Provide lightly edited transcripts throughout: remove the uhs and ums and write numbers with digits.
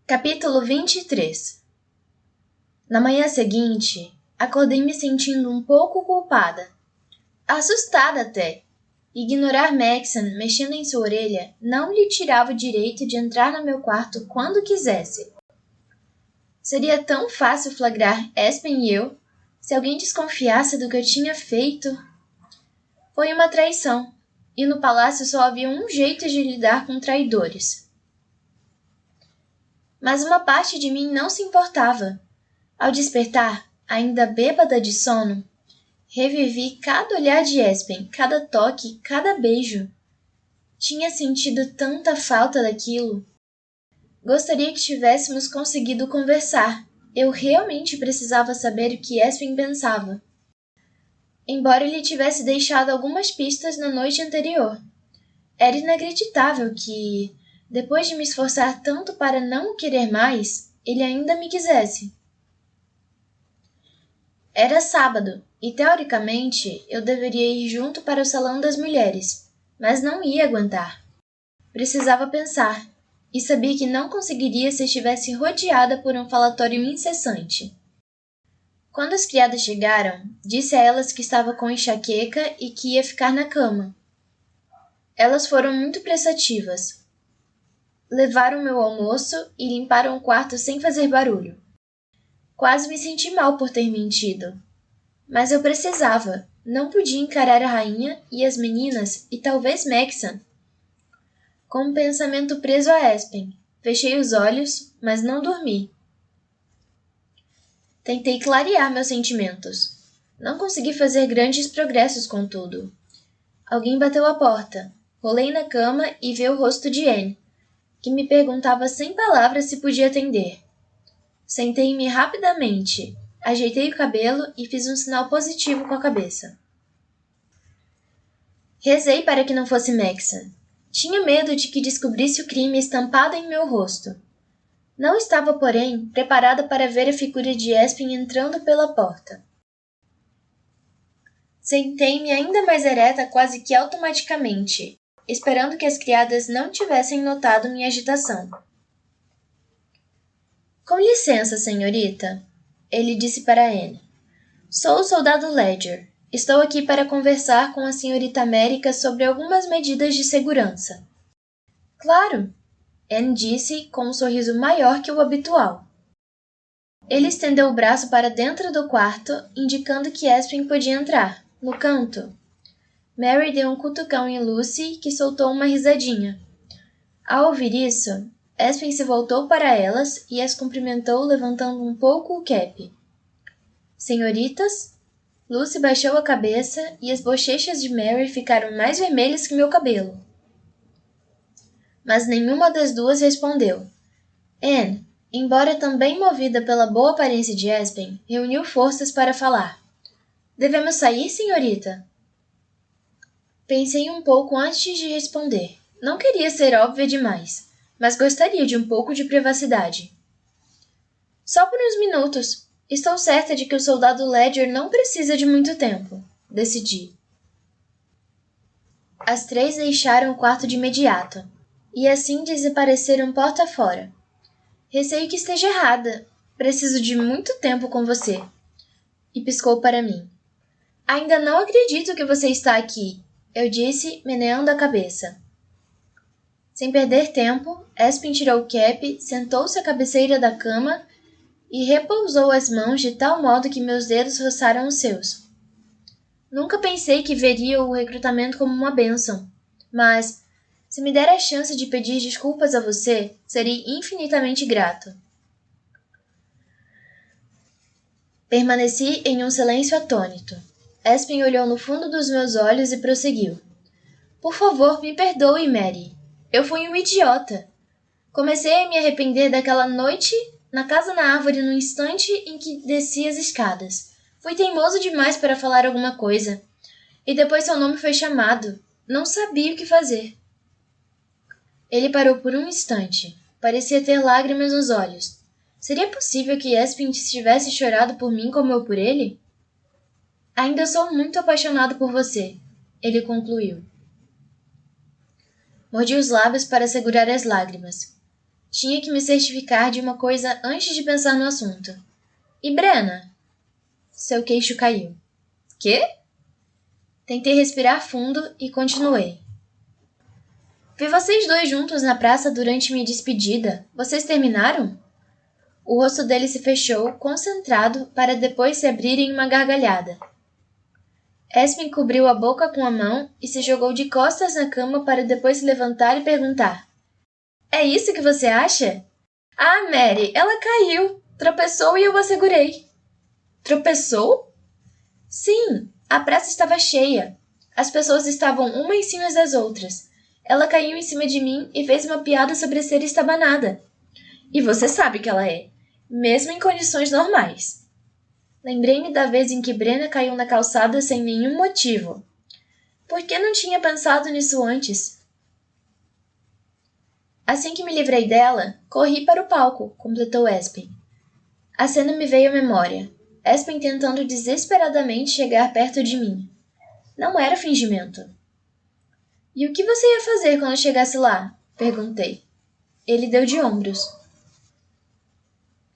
Capítulo 23. Na manhã seguinte, acordei me sentindo um pouco culpada. Assustada até. Ignorar Maxon mexendo em sua orelha não lhe tirava o direito de entrar no meu quarto quando quisesse. Seria tão fácil flagrar Aspen e eu, se alguém desconfiasse do que eu tinha feito. Foi uma traição, e no palácio só havia um jeito de lidar com traidores. Mas uma parte de mim não se importava. Ao despertar, ainda bêbada de sono, revivi cada olhar de Aspen, cada toque, cada beijo. Tinha sentido tanta falta daquilo. Gostaria que tivéssemos conseguido conversar. Eu realmente precisava saber o que Aspen pensava. Embora ele tivesse deixado algumas pistas na noite anterior. Era inacreditável que, depois de me esforçar tanto para não o querer mais, ele ainda me quisesse. Era sábado, e teoricamente eu deveria ir junto para o salão das mulheres, mas não ia aguentar. Precisava pensar, e sabia que não conseguiria se estivesse rodeada por um falatório incessante. Quando as criadas chegaram, disse a elas que estava com enxaqueca e que ia ficar na cama. Elas foram muito prestativas. Levaram meu almoço e limparam o quarto sem fazer barulho. Quase me senti mal por ter mentido. Mas eu precisava. Não podia encarar a rainha e as meninas e talvez Maxon. Com um pensamento preso a Aspen, fechei os olhos, mas não dormi. Tentei clarear meus sentimentos. Não consegui fazer grandes progressos, contudo. Alguém bateu à porta. Rolei na cama e vi o rosto de Anne, que me perguntava sem palavras se podia atender. Sentei-me rapidamente, ajeitei o cabelo e fiz um sinal positivo com a cabeça. Rezei para que não fosse Maxon. Tinha medo de que descobrisse o crime estampado em meu rosto. Não estava, porém, preparada para ver a figura de Aspen entrando pela porta. Sentei-me ainda mais ereta quase que automaticamente, esperando que as criadas não tivessem notado minha agitação. Com licença, senhorita, ele disse para Anne. Sou o soldado Ledger. Estou aqui para conversar com a senhorita América sobre algumas medidas de segurança. Claro, Anne disse com um sorriso maior que o habitual. Ele estendeu o braço para dentro do quarto, indicando que Aspen podia entrar, no canto. Mary deu um cutucão em Lucy, que soltou uma risadinha. Ao ouvir isso, Aspen se voltou para elas e as cumprimentou levantando um pouco o cap. Senhoritas? Lucy baixou a cabeça e as bochechas de Mary ficaram mais vermelhas que meu cabelo. Mas nenhuma das duas respondeu. Anne, embora também movida pela boa aparência de Aspen, reuniu forças para falar. Devemos sair, senhorita? Pensei um pouco antes de responder. Não queria ser óbvia demais, mas gostaria de um pouco de privacidade. Só por uns minutos. Estou certa de que o soldado Ledger não precisa de muito tempo. Decidi. As três deixaram o quarto de imediato, e assim desapareceram porta fora. Receio que esteja errada. Preciso de muito tempo com você. E piscou para mim. Ainda não acredito que você está aqui, eu disse, meneando a cabeça. Sem perder tempo, Aspen tirou o cap, sentou-se à cabeceira da cama e repousou as mãos de tal modo que meus dedos roçaram os seus. Nunca pensei que veria o recrutamento como uma bênção, mas, se me der a chance de pedir desculpas a você, serei infinitamente grato. Permaneci em um silêncio atônito. Aspen olhou no fundo dos meus olhos e prosseguiu. Por favor, me perdoe, Mary. Eu fui um idiota. Comecei a me arrepender daquela noite na casa na árvore no instante em que desci as escadas. Fui teimoso demais para falar alguma coisa. E depois seu nome foi chamado. Não sabia o que fazer. Ele parou por um instante. Parecia ter lágrimas nos olhos. Seria possível que Aspen tivesse chorado por mim como eu por ele? Ainda sou muito apaixonado por você, ele concluiu. Mordi os lábios para segurar as lágrimas. Tinha que me certificar de uma coisa antes de pensar no assunto. E Brenna? Seu queixo caiu. Quê? Tentei respirar fundo e continuei. Vi vocês dois juntos na praça durante minha despedida. Vocês terminaram? O rosto dele se fechou, concentrado, para depois se abrir em uma gargalhada. Espen cobriu a boca com a mão e se jogou de costas na cama para depois se levantar e perguntar. É isso que você acha? Ah, Mary, ela caiu. Tropeçou e eu a segurei. Tropeçou? Sim, a praça estava cheia. As pessoas estavam uma em cima das outras. Ela caiu em cima de mim e fez uma piada sobre ser estabanada. E você sabe que ela é, mesmo em condições normais. Lembrei-me da vez em que Brenna caiu na calçada sem nenhum motivo. Por que não tinha pensado nisso antes? Assim que me livrei dela, corri para o palco, completou Espen. A cena me veio à memória. Espen tentando desesperadamente chegar perto de mim. Não era fingimento. E o que você ia fazer quando chegasse lá? Perguntei. Ele deu de ombros.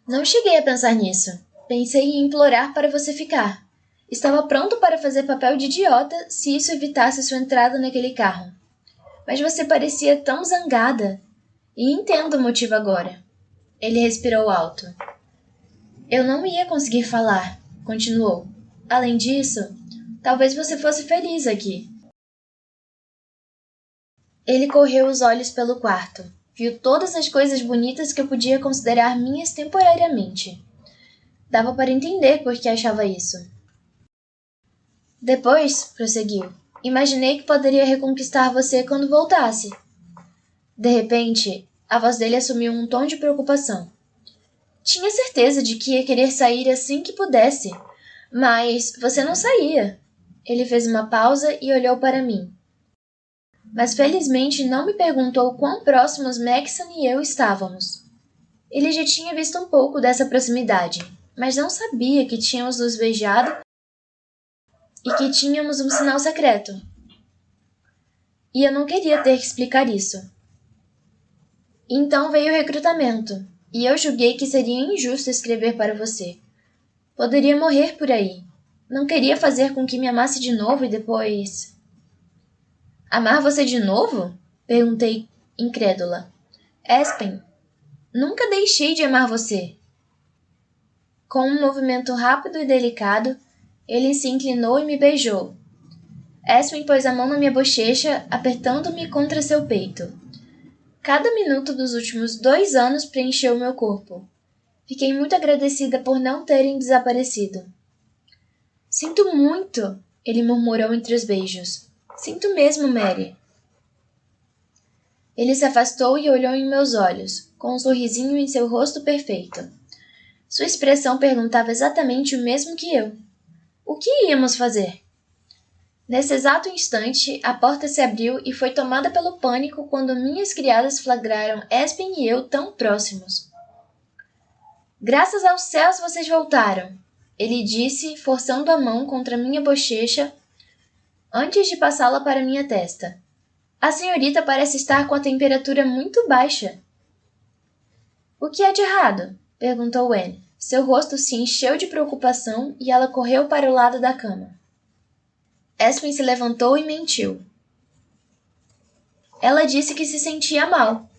Não cheguei a pensar nisso. Pensei em implorar para você ficar. Estava pronto para fazer papel de idiota se isso evitasse sua entrada naquele carro. Mas você parecia tão zangada. E entendo o motivo agora. Ele respirou alto. Eu não ia conseguir falar, continuou. Além disso, talvez você fosse feliz aqui. Ele correu os olhos pelo quarto. Viu todas as coisas bonitas que eu podia considerar minhas temporariamente. Dava para entender por que achava isso. Depois, prosseguiu, imaginei que poderia reconquistar você quando voltasse. De repente, a voz dele assumiu um tom de preocupação. Tinha certeza de que ia querer sair assim que pudesse, mas você não saía. Ele fez uma pausa e olhou para mim. Mas felizmente não me perguntou quão próximos Maxon e eu estávamos. Ele já tinha visto um pouco dessa proximidade, mas não sabia que tínhamos nos beijado e que tínhamos um sinal secreto. E eu não queria ter que explicar isso. Então veio o recrutamento, e eu julguei que seria injusto escrever para você. Poderia morrer por aí. Não queria fazer com que me amasse de novo e depois... Amar você de novo? Perguntei, incrédula. Espen, nunca deixei de amar você. Com um movimento rápido e delicado, ele se inclinou e me beijou. Espen pôs a mão na minha bochecha, apertando-me contra seu peito. Cada minuto dos últimos 2 anos preencheu meu corpo. Fiquei muito agradecida por não terem desaparecido. Sinto muito, ele murmurou entre os beijos. Sinto mesmo, Mary. Ele se afastou e olhou em meus olhos, com um sorrisinho em seu rosto perfeito. Sua expressão perguntava exatamente o mesmo que eu. O que íamos fazer? Nesse exato instante, a porta se abriu e foi tomada pelo pânico quando minhas criadas flagraram Espen e eu tão próximos. Graças aos céus vocês voltaram, ele disse, forçando a mão contra minha bochecha antes de passá-la para minha testa. A senhorita parece estar com a temperatura muito baixa. O que há de errado? Perguntou Anne. Seu rosto se encheu de preocupação e ela correu para o lado da cama. Espen se levantou e mentiu. Ela disse que se sentia mal.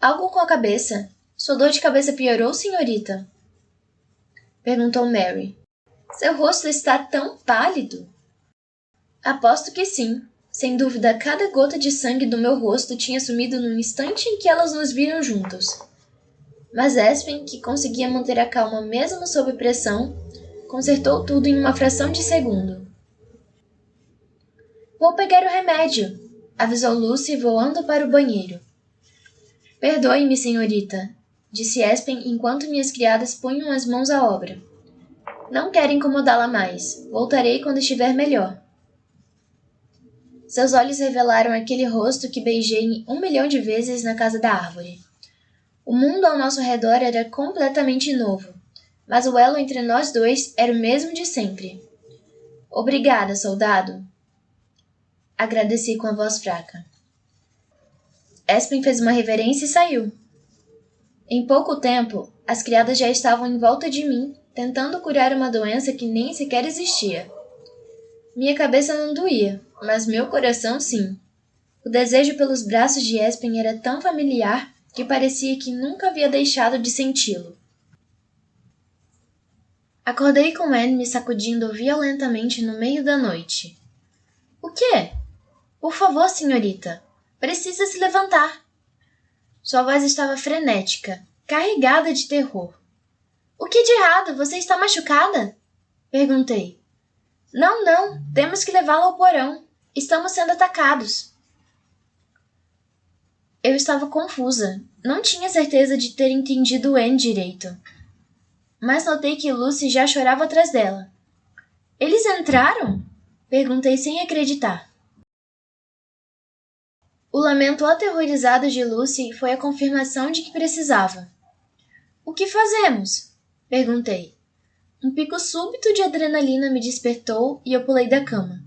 Algo com a cabeça. Sua dor de cabeça piorou, senhorita? Perguntou Mary. Seu rosto está tão pálido. Aposto que sim. Sem dúvida, cada gota de sangue do meu rosto tinha sumido no instante em que elas nos viram juntos. Mas Espen, que conseguia manter a calma mesmo sob pressão, consertou tudo em uma fração de segundo. Vou pegar o remédio, avisou Lucy, voando para o banheiro. Perdoe-me, senhorita, disse Espen enquanto minhas criadas punham as mãos à obra. Não quero incomodá-la mais. Voltarei quando estiver melhor. Seus olhos revelaram aquele rosto que beijei 1 milhão de vezes na casa da árvore. O mundo ao nosso redor era completamente novo, mas o elo entre nós dois era o mesmo de sempre. Obrigada, soldado. Agradeci com a voz fraca. Espen fez uma reverência e saiu. Em pouco tempo, as criadas já estavam em volta de mim, tentando curar uma doença que nem sequer existia. Minha cabeça não doía, mas meu coração sim. O desejo pelos braços de Espen era tão familiar que parecia que nunca havia deixado de senti-lo. Acordei com Anne me sacudindo violentamente no meio da noite. — O quê? Por favor, senhorita. Precisa se levantar. Sua voz estava frenética, carregada de terror. — O que de errado? Você está machucada? Perguntei. — Não. Temos que levá-la ao porão. Estamos sendo atacados. Eu estava confusa. Não tinha certeza de ter entendido Anne direito. Mas notei que Lucy já chorava atrás dela. — Eles entraram? Perguntei sem acreditar. O lamento aterrorizado de Lucy foi a confirmação de que precisava. — O que fazemos? Perguntei. Um pico súbito de adrenalina me despertou e eu pulei da cama.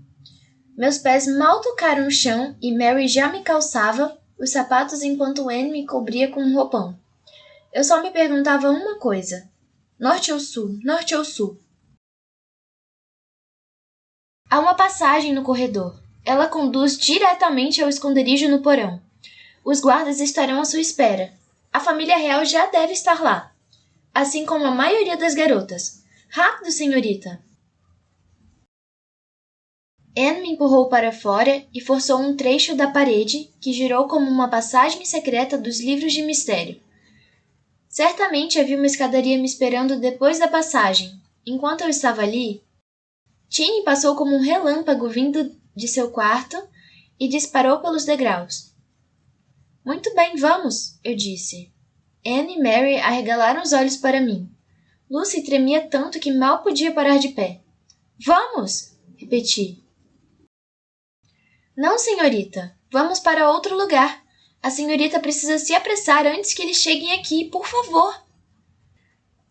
Meus pés mal tocaram o chão e Mary já me calçava os sapatos enquanto Anne me cobria com um roupão. Eu só me perguntava uma coisa. Norte ou sul? Norte ou sul? Há uma passagem no corredor. Ela conduz diretamente ao esconderijo no porão. Os guardas estarão à sua espera. A família real já deve estar lá. Assim como a maioria das garotas. Rápido, senhorita! Anne me empurrou para fora e forçou um trecho da parede que girou como uma passagem secreta dos livros de mistério. Certamente havia uma escadaria me esperando depois da passagem. Enquanto eu estava ali, Tiny passou como um relâmpago vindo de seu quarto e disparou pelos degraus. — Muito bem, vamos, eu disse. Anne e Mary arregalaram os olhos para mim. Lucy tremia tanto que mal podia parar de pé. — Vamos! Repeti. — Não, senhorita. Vamos para outro lugar. A senhorita precisa se apressar antes que eles cheguem aqui, por favor.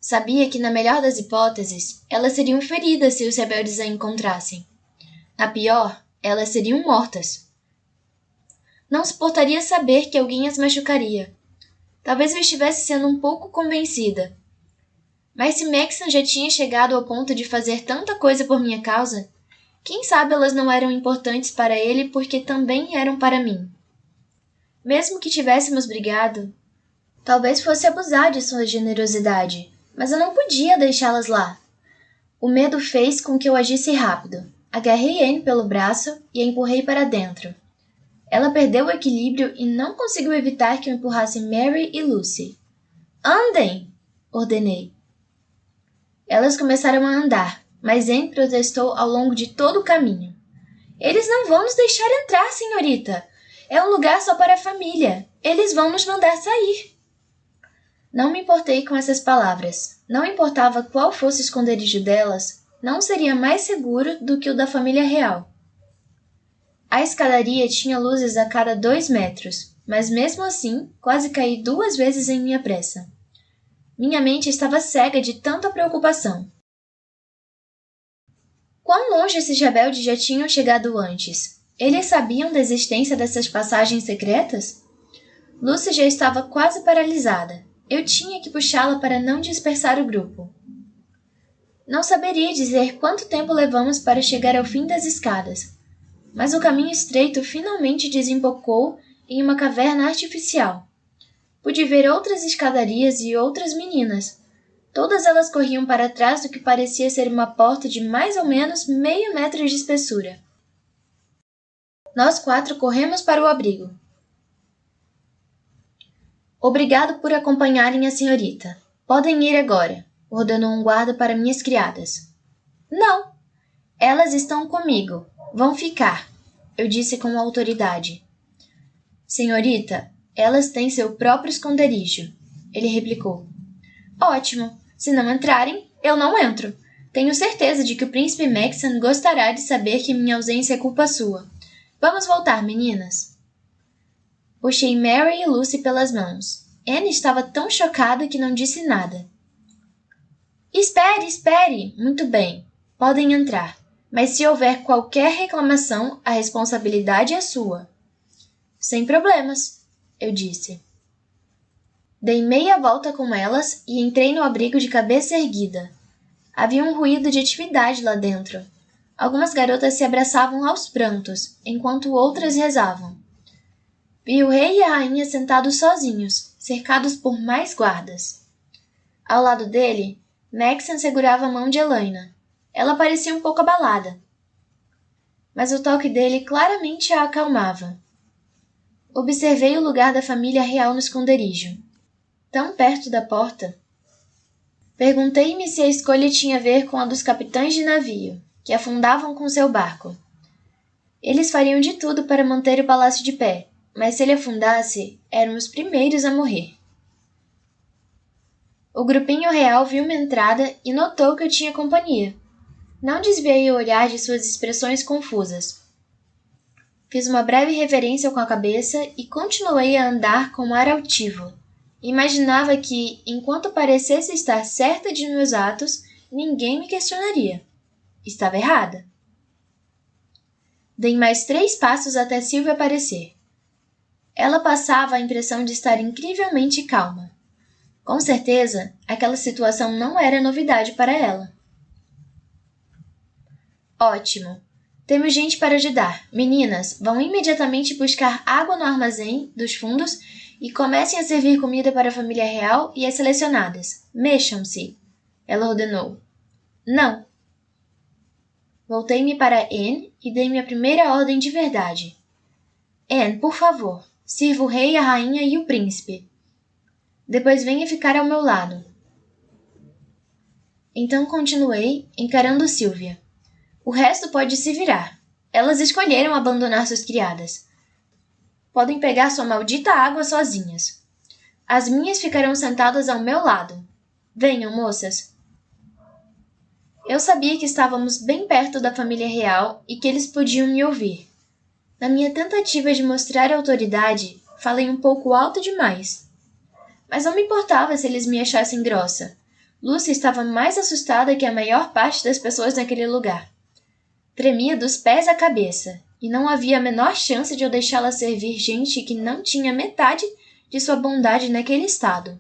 Sabia que, na melhor das hipóteses, elas seriam feridas se os rebeldes a encontrassem. Na pior, elas seriam mortas. Não suportaria saber que alguém as machucaria. Talvez eu estivesse sendo um pouco convencida. Mas se Maxon já tinha chegado ao ponto de fazer tanta coisa por minha causa, quem sabe elas não eram importantes para ele porque também eram para mim. Mesmo que tivéssemos brigado, talvez fosse abusar de sua generosidade, mas eu não podia deixá-las lá. O medo fez com que eu agisse rápido. Agarrei Anne pelo braço e a empurrei para dentro. Ela perdeu o equilíbrio e não conseguiu evitar que eu empurrasse Mary e Lucy. — Andem! Ordenei. Elas começaram a andar, mas Anne protestou ao longo de todo o caminho. — Eles não vão nos deixar entrar, senhorita! É um lugar só para a família. Eles vão nos mandar sair. Não me importei com essas palavras. Não importava qual fosse o esconderijo delas, não seria mais seguro do que o da família real. A escadaria tinha luzes a cada 2 metros, mas mesmo assim quase caí 2 vezes em minha pressa. Minha mente estava cega de tanta preocupação. Quão longe esses rebeldes já tinham chegado antes? Eles sabiam da existência dessas passagens secretas? Lucy já estava quase paralisada. Eu tinha que puxá-la para não dispersar o grupo. Não saberia dizer quanto tempo levamos para chegar ao fim das escadas, mas o caminho estreito finalmente desembocou em uma caverna artificial. Pude ver outras escadarias e outras meninas. Todas elas corriam para trás do que parecia ser uma porta de mais ou menos meio metro de espessura. Nós 4 corremos para o abrigo. — Obrigado por acompanharem a senhorita. Podem ir agora, ordenou um guarda para minhas criadas. — Não! Elas estão comigo. Vão ficar, eu disse com autoridade. — Senhorita, elas têm seu próprio esconderijo, ele replicou. — Ótimo. Se não entrarem, eu não entro. Tenho certeza de que o príncipe Maxon gostará de saber que minha ausência é culpa sua. Vamos voltar, meninas. Puxei Mary e Lucy pelas mãos. Anne estava tão chocada que não disse nada. — Espere, espere! Muito bem. Podem entrar. Mas se houver qualquer reclamação, a responsabilidade é sua. — Sem problemas, eu disse. Dei meia volta com elas e entrei no abrigo de cabeça erguida. Havia um ruído de atividade lá dentro. Algumas garotas se abraçavam aos prantos, enquanto outras rezavam. Vi o rei e a rainha sentados sozinhos, cercados por mais guardas. Ao lado dele, Maxon segurava a mão de Elaina. Ela parecia um pouco abalada, mas o toque dele claramente a acalmava. Observei o lugar da família real no esconderijo, tão perto da porta. Perguntei-me se a escolha tinha a ver com a dos capitães de navio, que afundavam com seu barco. Eles fariam de tudo para manter o palácio de pé, mas se ele afundasse, eram os primeiros a morrer. O grupinho real viu minha entrada e notou que eu tinha companhia. Não desviei o olhar de suas expressões confusas. Fiz uma breve reverência com a cabeça e continuei a andar com ar altivo. Imaginava que, enquanto parecesse estar certa de meus atos, ninguém me questionaria. Estava errada. Dei mais 3 passos até Sylvia aparecer. Ela passava a impressão de estar incrivelmente calma. Com certeza, aquela situação não era novidade para ela. Ótimo. Temos gente para ajudar. Meninas, vão imediatamente buscar água no armazém dos fundos e comecem a servir comida para a família real e as selecionadas. Mexam-se, ela ordenou. Não. Voltei-me para Anne e dei minha primeira ordem de verdade. Anne, por favor, sirva o rei, a rainha e o príncipe. Depois venha ficar ao meu lado. Então continuei, encarando Sylvia. O resto pode se virar. Elas escolheram abandonar suas criadas. Podem pegar sua maldita água sozinhas. As minhas ficarão sentadas ao meu lado. Venham, moças. Eu sabia que estávamos bem perto da família real e que eles podiam me ouvir. Na minha tentativa de mostrar autoridade, falei um pouco alto demais. Mas não me importava se eles me achassem grossa. Lucy estava mais assustada que a maior parte das pessoas naquele lugar. Tremia dos pés à cabeça, e não havia a menor chance de eu deixá-la servir gente que não tinha metade de sua bondade naquele estado.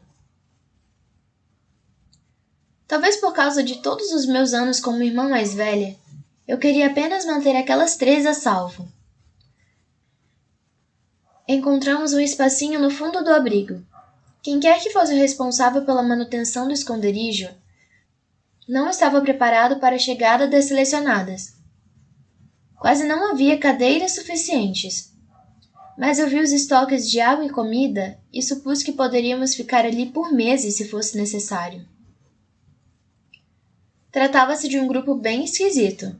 Talvez por causa de todos os meus anos como irmã mais velha, eu queria apenas manter aquelas 3 a salvo. Encontramos um espacinho no fundo do abrigo. Quem quer que fosse o responsável pela manutenção do esconderijo não estava preparado para a chegada das selecionadas. Quase não havia cadeiras suficientes, mas eu vi os estoques de água e comida e supus que poderíamos ficar ali por meses se fosse necessário. Tratava-se de um grupo bem esquisito.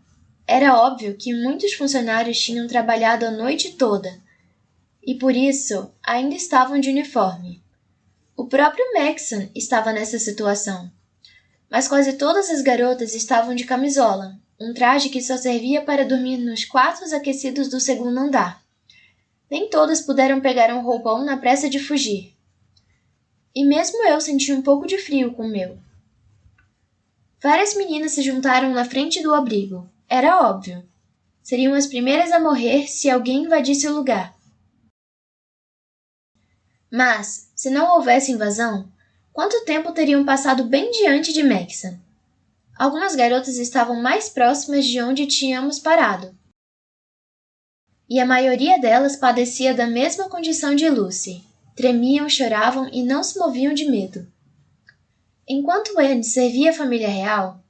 Era óbvio que muitos funcionários tinham trabalhado a noite toda e, por isso, ainda estavam de uniforme. O próprio Maxon estava nessa situação, mas quase todas as garotas estavam de camisola, um traje que só servia para dormir nos quartos aquecidos do segundo andar. Nem todas puderam pegar um roupão na pressa de fugir. E mesmo eu senti um pouco de frio com o meu. Várias meninas se juntaram na frente do abrigo. Era óbvio. Seriam as primeiras a morrer se alguém invadisse o lugar. Mas, se não houvesse invasão, quanto tempo teriam passado bem diante de Maxon? Algumas garotas estavam mais próximas de onde tínhamos parado. E a maioria delas padecia da mesma condição de Lucy. Tremiam, choravam e não se moviam de medo. Enquanto Anne servia a família real,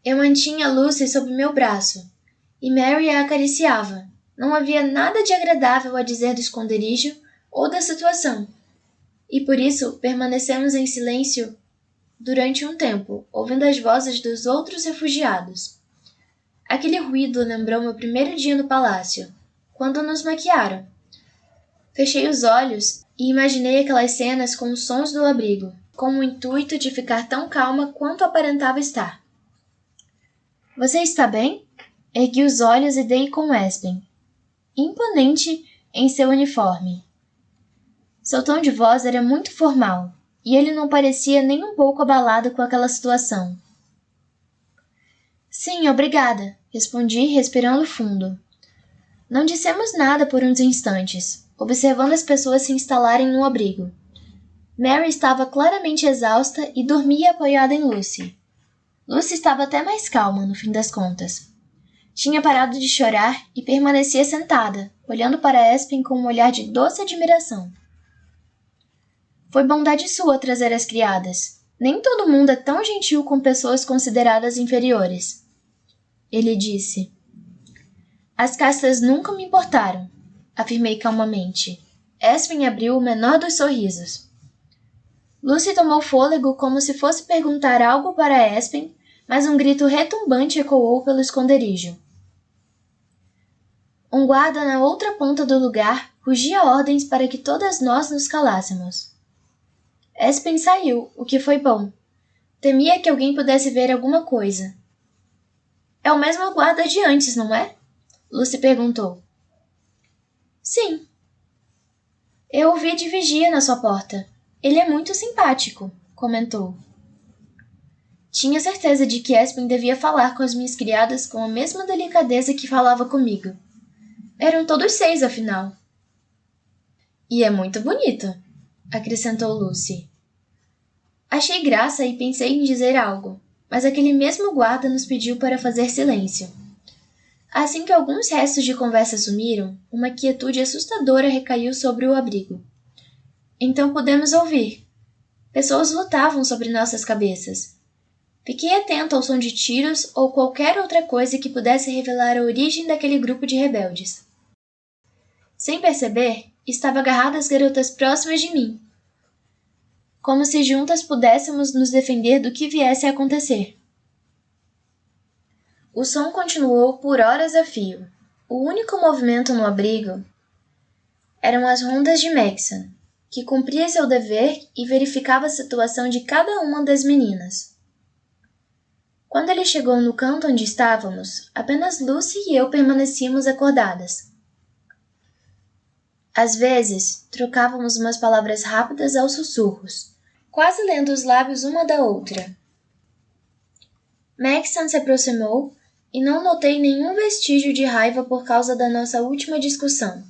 eu mantinha Lucy sob meu braço, e Mary a acariciava. Não havia nada de agradável a dizer do esconderijo ou da situação, e por isso permanecemos em silêncio durante um tempo, ouvindo as vozes dos outros refugiados. Aquele ruído lembrou meu primeiro dia no palácio, quando nos maquiaram. Fechei os olhos e imaginei aquelas cenas com os sons do abrigo, com o intuito de ficar tão calma quanto aparentava estar. Você está bem? Ergui os olhos e dei com Espen, imponente em seu uniforme. Seu tom de voz era muito formal, e ele não parecia nem um pouco abalado com aquela situação. Sim, obrigada, respondi, respirando fundo. Não dissemos nada por uns instantes, observando as pessoas se instalarem no abrigo. Mary estava claramente exausta e dormia apoiada em Lucy. Lucy estava até mais calma, no fim das contas. Tinha parado de chorar e permanecia sentada, olhando para Aspen com um olhar de doce admiração. Foi bondade sua trazer as criadas. Nem todo mundo é tão gentil com pessoas consideradas inferiores. Ele disse. As castas nunca me importaram, afirmei calmamente. Aspen abriu o menor dos sorrisos. Lucy tomou fôlego como se fosse perguntar algo para Aspen, mas um grito retumbante ecoou pelo esconderijo. Um guarda na outra ponta do lugar rugia ordens para que todas nós nos calássemos. Aspen saiu, o que foi bom. Temia que alguém pudesse ver alguma coisa. É o mesmo guarda de antes, não é? Lucy perguntou. Sim. Eu o vi de vigia na sua porta. Ele é muito simpático, comentou. Tinha certeza de que Aspen devia falar com as minhas criadas com a mesma delicadeza que falava comigo. Eram todos 6, afinal. E é muito bonito, acrescentou Lucy. Achei graça e pensei em dizer algo, mas aquele mesmo guarda nos pediu para fazer silêncio. Assim que alguns restos de conversa sumiram, uma quietude assustadora recaiu sobre o abrigo. Então pudemos ouvir. Pessoas lutavam sobre nossas cabeças. Fiquei atento ao som de tiros ou qualquer outra coisa que pudesse revelar a origem daquele grupo de rebeldes. Sem perceber, estava agarrado às garotas próximas de mim, como se juntas pudéssemos nos defender do que viesse a acontecer. O som continuou por horas a fio. O único movimento no abrigo eram as rondas de Maxon, que cumpria seu dever e verificava a situação de cada uma das meninas. Quando ele chegou no canto onde estávamos, apenas Lucy e eu permanecíamos acordadas. Às vezes, trocávamos umas palavras rápidas aos sussurros, quase lendo os lábios uma da outra. Maxon se aproximou e não notei nenhum vestígio de raiva por causa da nossa última discussão,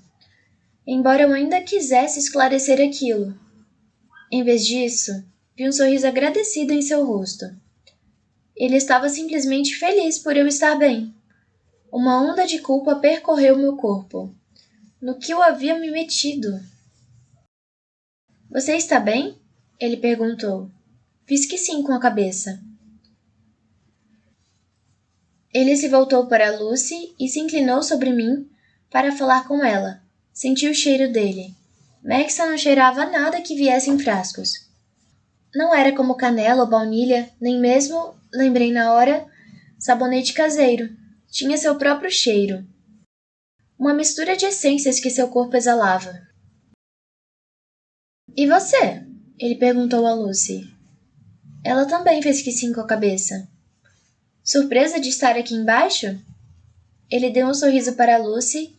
embora eu ainda quisesse esclarecer aquilo. Em vez disso, vi um sorriso agradecido em seu rosto. Ele estava simplesmente feliz por eu estar bem. Uma onda de culpa percorreu meu corpo. No que eu havia me metido? Você está bem? Ele perguntou. Fiz que sim com a cabeça. Ele se voltou para Lucy e se inclinou sobre mim para falar com ela. Senti o cheiro dele. Maxon não cheirava nada que viesse em frascos. Não era como canela ou baunilha, nem mesmo, lembrei na hora, sabonete caseiro. Tinha seu próprio cheiro. Uma mistura de essências que seu corpo exalava. E você? Ele perguntou a Lucy. Ela também fez que sim com a cabeça. Surpresa de estar aqui embaixo? Ele deu um sorriso para Lucy,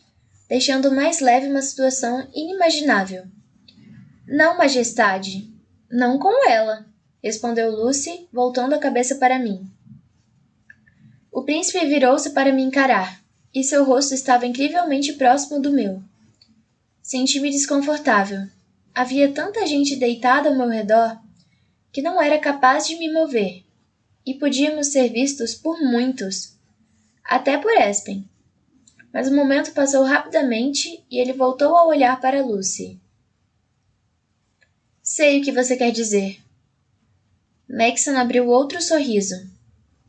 deixando mais leve uma situação inimaginável. Não, majestade. Não com ela, respondeu Lucy, voltando a cabeça para mim. O príncipe virou-se para me encarar, e seu rosto estava incrivelmente próximo do meu. Senti-me desconfortável. Havia tanta gente deitada ao meu redor que não era capaz de me mover, e podíamos ser vistos por muitos, até por Aspen. Mas o momento passou rapidamente e ele voltou a olhar para Lucy. Sei o que você quer dizer. Maxon abriu outro sorriso.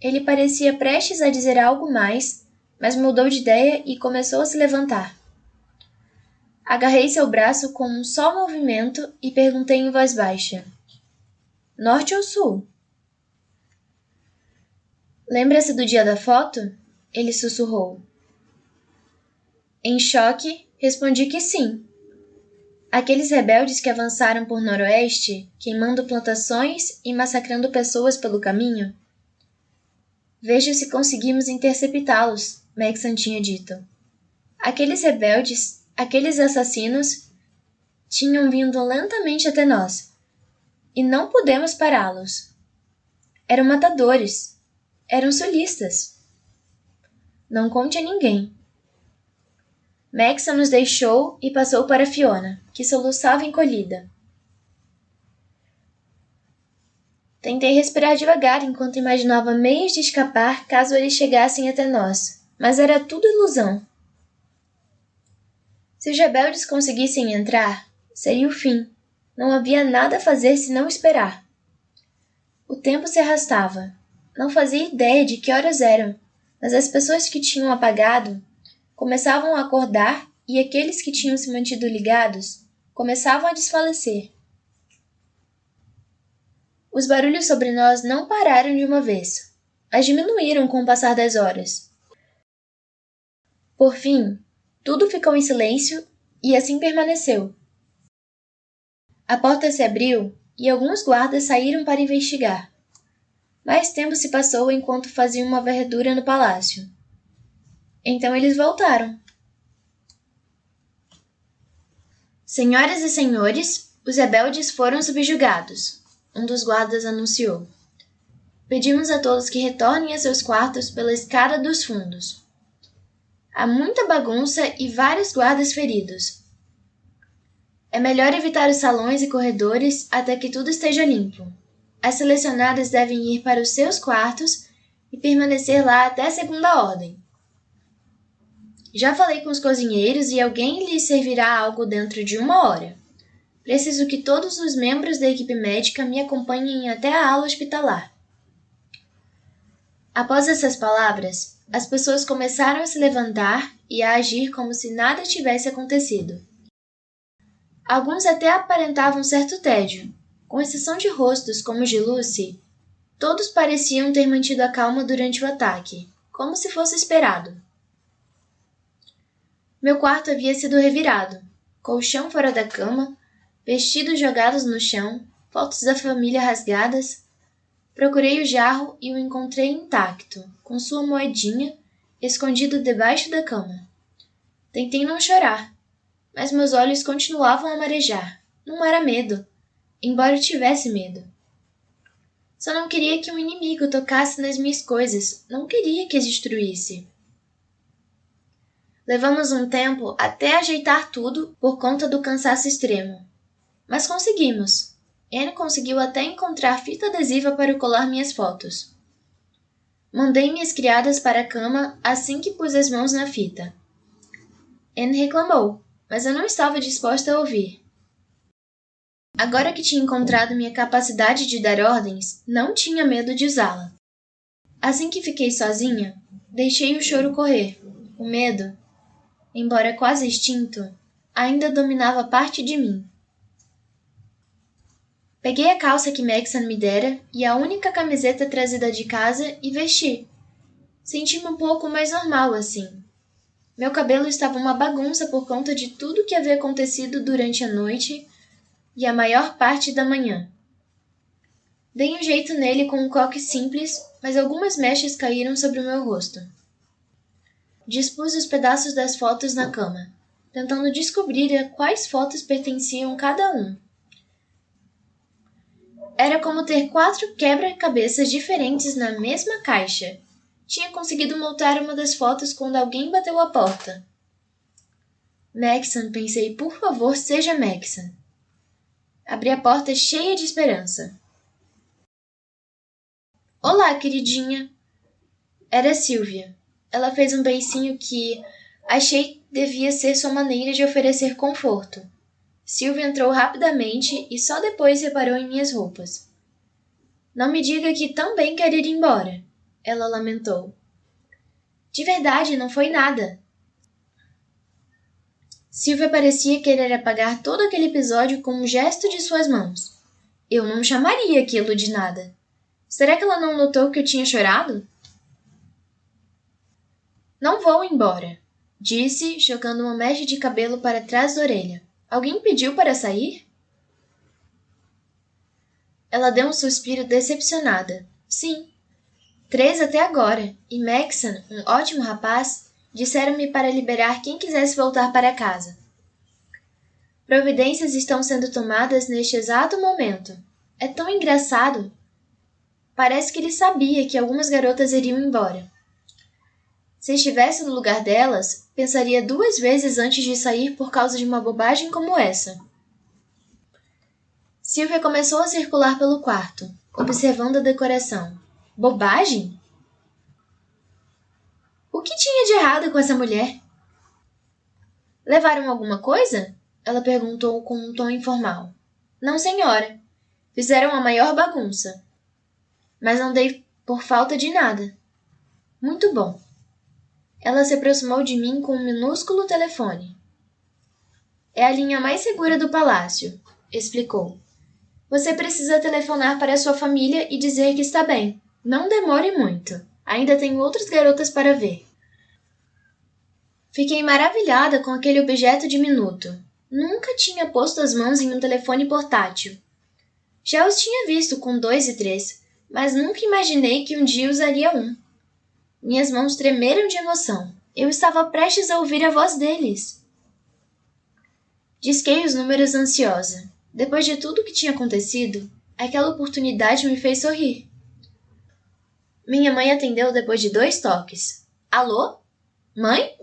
Ele parecia prestes a dizer algo mais, mas mudou de ideia e começou a se levantar. Agarrei seu braço com um só movimento e perguntei em voz baixa. Norte ou sul? Lembra-se do dia da foto? Ele sussurrou. Em choque, respondi que sim. Aqueles rebeldes que avançaram por noroeste, queimando plantações e massacrando pessoas pelo caminho? Veja se conseguimos interceptá-los, Maxon tinha dito. Aqueles rebeldes, aqueles assassinos, tinham vindo lentamente até nós, e não pudemos pará-los. Eram matadores. Eram sulistas. Não conte a ninguém. Maxon nos deixou e passou para Fiona, que soluçava encolhida. Tentei respirar devagar enquanto imaginava meios de escapar caso eles chegassem até nós, mas era tudo ilusão. Se os rebeldes conseguissem entrar, seria o fim. Não havia nada a fazer senão esperar. O tempo se arrastava. Não fazia ideia de que horas eram, mas as pessoas que tinham apagado começavam a acordar e aqueles que tinham se mantido ligados começavam a desfalecer. Os barulhos sobre nós não pararam de uma vez, mas diminuíram com o passar das horas. Por fim, tudo ficou em silêncio e assim permaneceu. A porta se abriu e alguns guardas saíram para investigar. Mais tempo se passou enquanto faziam uma varredura no palácio. Então eles voltaram. Senhoras e senhores, os rebeldes foram subjugados, um dos guardas anunciou. Pedimos a todos que retornem a seus quartos pela escada dos fundos. Há muita bagunça e vários guardas feridos. É melhor evitar os salões e corredores até que tudo esteja limpo. As selecionadas devem ir para os seus quartos e permanecer lá até a segunda ordem. Já falei com os cozinheiros e alguém lhes servirá algo dentro de 1 hora. Preciso que todos os membros da equipe médica me acompanhem até a ala hospitalar. Após essas palavras, as pessoas começaram a se levantar e a agir como se nada tivesse acontecido. Alguns até aparentavam certo tédio. Com exceção de rostos como o de Lucy, todos pareciam ter mantido a calma durante o ataque, como se fosse esperado. Meu quarto havia sido revirado, colchão fora da cama, vestidos jogados no chão, fotos da família rasgadas. Procurei o jarro e o encontrei intacto, com sua moedinha, escondido debaixo da cama. Tentei não chorar, mas meus olhos continuavam a marejar. Não era medo, embora eu tivesse medo. Só não queria que um inimigo tocasse nas minhas coisas, não queria que as destruísse. Levamos um tempo até ajeitar tudo por conta do cansaço extremo. Mas conseguimos. Anne conseguiu até encontrar fita adesiva para colar minhas fotos. Mandei minhas criadas para a cama assim que pus as mãos na fita. Anne reclamou, mas eu não estava disposta a ouvir. Agora que tinha encontrado minha capacidade de dar ordens, não tinha medo de usá-la. Assim que fiquei sozinha, deixei o choro correr. O medo, embora quase extinto, ainda dominava parte de mim. Peguei a calça que Maxon me dera e a única camiseta trazida de casa e vesti. Senti-me um pouco mais normal assim. Meu cabelo estava uma bagunça por conta de tudo que havia acontecido durante a noite e a maior parte da manhã. Dei um jeito nele com um coque simples, mas algumas mechas caíram sobre o meu rosto. Dispus os pedaços das fotos na cama, tentando descobrir a quais fotos pertenciam cada um. Era como ter 4 quebra-cabeças diferentes na mesma caixa. Tinha conseguido montar uma das fotos quando alguém bateu a porta. Maxon, pensei, por favor, seja Maxon. Abri a porta cheia de esperança. Olá, queridinha. Era Sylvia. Ela fez um beicinho que achei devia ser sua maneira de oferecer conforto. Sylvia entrou rapidamente e só depois reparou em minhas roupas. Não me diga que também quer ir embora, ela lamentou. De verdade, não foi nada. Sylvia parecia querer apagar todo aquele episódio com um gesto de suas mãos. Eu não chamaria aquilo de nada. Será que ela não notou que eu tinha chorado? Não vou embora, disse, jogando uma mecha de cabelo para trás da orelha. Alguém pediu para sair? Ela deu um suspiro decepcionada. Sim. 3 até agora, e Maxon, um ótimo rapaz, disseram-me para liberar quem quisesse voltar para casa. Providências estão sendo tomadas neste exato momento. É tão engraçado. Parece que ele sabia que algumas garotas iriam embora. Se estivesse no lugar delas, pensaria 2 vezes antes de sair por causa de uma bobagem como essa. Sylvia começou a circular pelo quarto, observando a decoração. Bobagem? O que tinha de errado com essa mulher? Levaram alguma coisa? Ela perguntou com um tom informal. Não, senhora. Fizeram a maior bagunça. Mas não dei por falta de nada. Muito bom. Ela se aproximou de mim com um minúsculo telefone. É a linha mais segura do palácio, explicou. Você precisa telefonar para sua família e dizer que está bem. Não demore muito. Ainda tenho outras garotas para ver. Fiquei maravilhada com aquele objeto diminuto. Nunca tinha posto as mãos em um telefone portátil. Já os tinha visto com 2 e 3, mas nunca imaginei que um dia usaria um. Minhas mãos tremeram de emoção. Eu estava prestes a ouvir a voz deles. Disquei os números ansiosa. Depois de tudo o que tinha acontecido, aquela oportunidade me fez sorrir. Minha mãe atendeu depois de 2 toques. Alô? Mãe?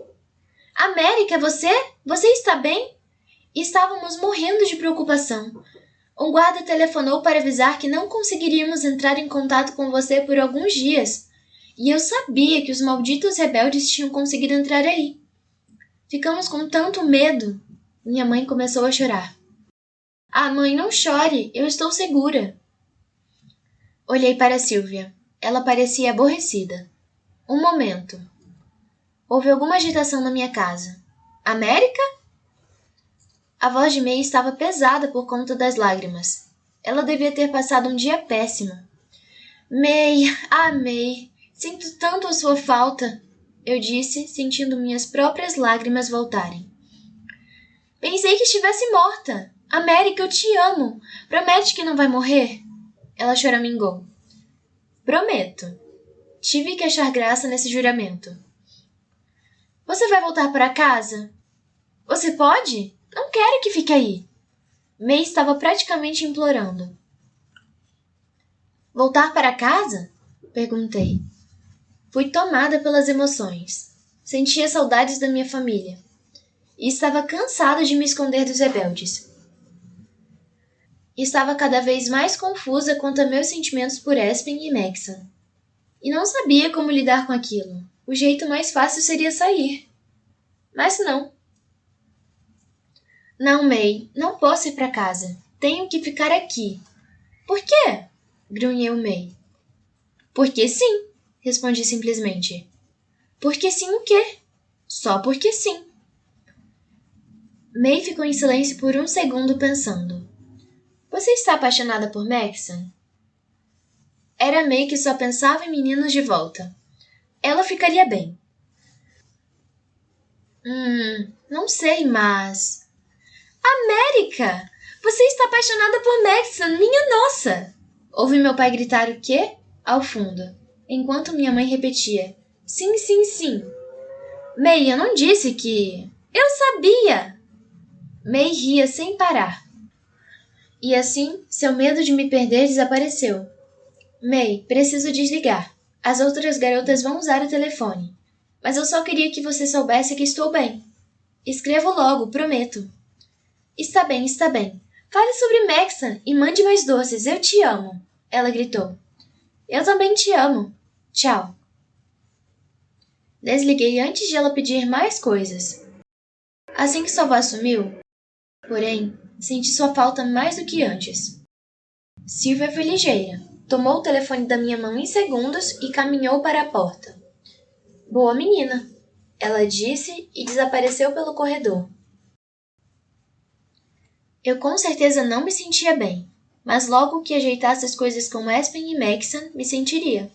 América, você? Você está bem? Estávamos morrendo de preocupação. Um guarda telefonou para avisar que não conseguiríamos entrar em contato com você por alguns dias. E eu sabia que os malditos rebeldes tinham conseguido entrar aí. Ficamos com tanto medo. Minha mãe começou a chorar. Ah, mãe, não chore. Eu estou segura. Olhei para Sylvia. Ela parecia aborrecida. Um momento. Houve alguma agitação na minha casa. América? A voz de May estava pesada por conta das lágrimas. Ela devia ter passado um dia péssimo. May, May, sinto tanto a sua falta, eu disse, sentindo minhas próprias lágrimas voltarem. Pensei que estivesse morta. América, eu te amo. Promete que não vai morrer? Ela choramingou. Prometo. Tive que achar graça nesse juramento. Você vai voltar para casa? Você pode? Não quero que fique aí. May estava praticamente implorando. Voltar para casa? Perguntei. Fui tomada pelas emoções. Sentia saudades da minha família. E estava cansada de me esconder dos rebeldes. Estava cada vez mais confusa quanto a meus sentimentos por Espen e Maxon. E não sabia como lidar com aquilo. O jeito mais fácil seria sair. Mas não. Não, May, não posso ir para casa. Tenho que ficar aqui. Por quê? Grunheu May. Porque sim, respondi simplesmente. Porque sim o quê? Só porque sim. May ficou em silêncio por um segundo pensando. Você está apaixonada por Maxon? Era May que só pensava em meninos de volta. Ela ficaria bem. Não sei, mas... América! Você está apaixonada por Maxon, minha nossa! Ouvi meu pai gritar o quê? Ao fundo, enquanto minha mãe repetia. Sim, sim, sim. May, eu não disse que... Eu sabia! May ria sem parar. E assim, seu medo de me perder desapareceu. May, preciso desligar. As outras garotas vão usar o telefone. Mas eu só queria que você soubesse que estou bem. Escrevo logo, prometo. Está bem, está bem. Fale sobre Maxon e mande mais doces. Eu te amo. Ela gritou. Eu também te amo. Tchau. Desliguei antes de ela pedir mais coisas. Assim que sua voz sumiu, porém, senti sua falta mais do que antes. Sylvia foi ligeira. Tomou o telefone da minha mão em segundos e caminhou para a porta. Boa menina, ela disse e desapareceu pelo corredor. Eu com certeza não me sentia bem, mas logo que ajeitasse as coisas com Espen e Maxon, me sentiria.